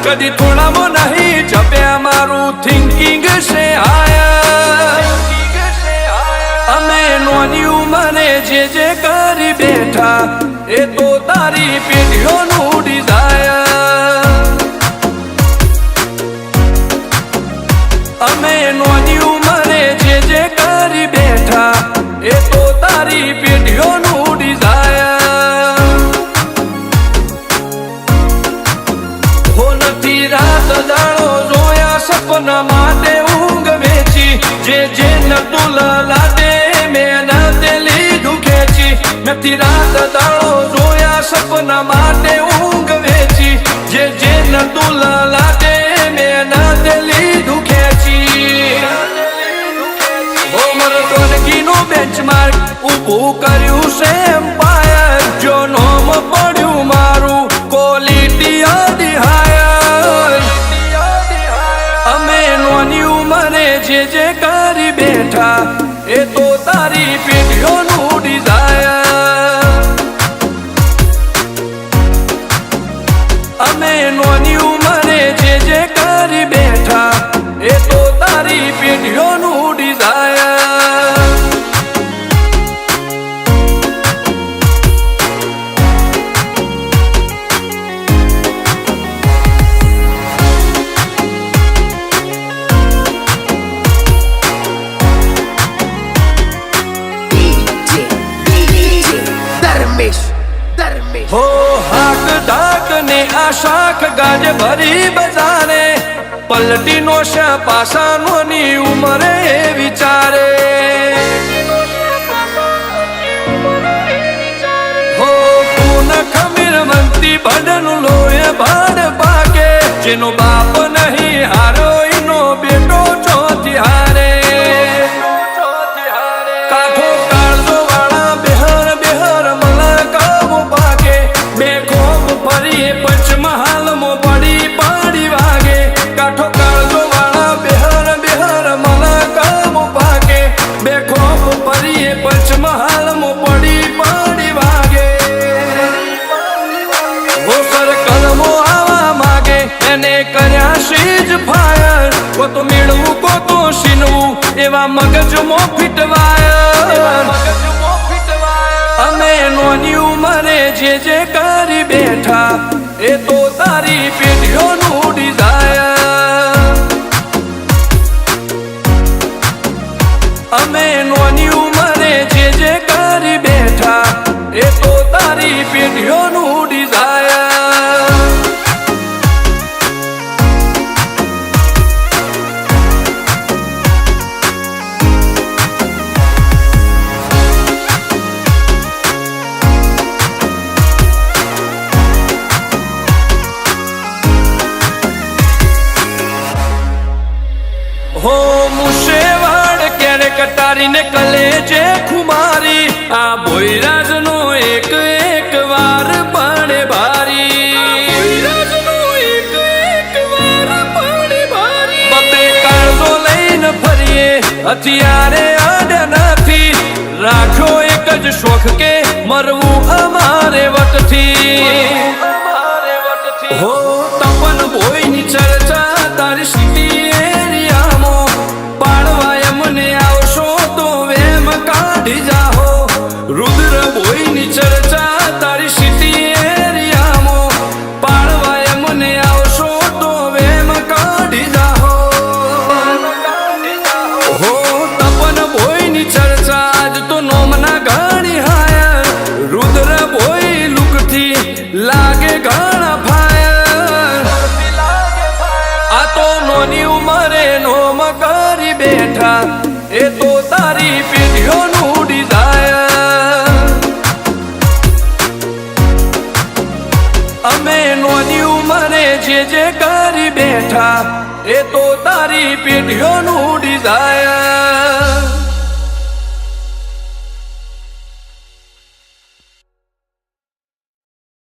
कदी थोड़ा मो नहीं जप्या मारू थिंकिंग से आया अमे नोनी उमरे जे करी बैठा ए तो तारी पेटियों नु डिजायर अमे नोनी उमरे जे करी बैठा ए तो तारी पेटियों नु डिजायर रात दाड़ो जोया सपना माटे ऊंग वेची जे नतुल लादे मैं दिली दुखेची नती रात दाड़ो जोया सपना माटे ऊंग वेची जे नतुल लादे मैं दिली दुखेची हो मरदोन कीनो बेंचमार्क ऊभू कर्यु से एम्पायर जो नोम पड्यु मारू क्वॉलिटी आदि हायर अमे नोनी उमरे जे करी बैठा ए तो तारी पेटियों नु डिजायर अमे नोनी उमरे जे करी बैठा ए तो तारी पेटियों नु डिजायर हो हाक डाक ने आशाख गाज भरी बजारे पलटी नोशा पासा नोनी उमरे विचारे हो खून खमीर मंती बदन लोए भाड़ पाके जिनो बाप नहीं हारो इनो बेटो चौथी हारे काठो काळजो वाला बेहर बेहर मला कामो पाके बेखोफ फरिए पंचमहाल मो बड़ी पाड़ी वागे काठो काळजो वाला बेहर बेहर मला कामो पाके बेखोफ फरिए पंचमहाल मो बड़ी पाड़ी वागे वो सर्कल मो आवा मागे एने कर्या शीज फायर को तो मेळवू को तो शीनवू एवा मगज मो फिटवायर अमे नोनी उमरे जे करी बैठा ए तो तारी पेटियों नु डिजायर अमे नोनी उमरे जे करी बैठा ए तो तारी पेटियों नु डिजायर हो मुशेवाड़ क्यारे कटारी ने कलेजे खुमारी आ बोईराज नो एक एक वार पाणे भारी बते काळजो लईने फरिए हथियारे आड्या नथी राख्यो एक ज शोख के मरवू अमारे वटथी हो तपन भोईनी चर्चा तारी सिटी रुद्र बोईनी चर्चा तारी सिटी एरिया मो पाड़वाय मने आवशो तो वेम काढी जाहो हो तपन बोईनी चर्चा आज तो नोमना घणी हायर रुद्र बोई लुकथी लागे घणा फायर બેઠા એ તો તારી પેઢીઓનું ડિઝાયર. અમે નોની ઉંમરે જે કરી બેઠા એ તો તારી પેઢીઓનું ડિઝાયર.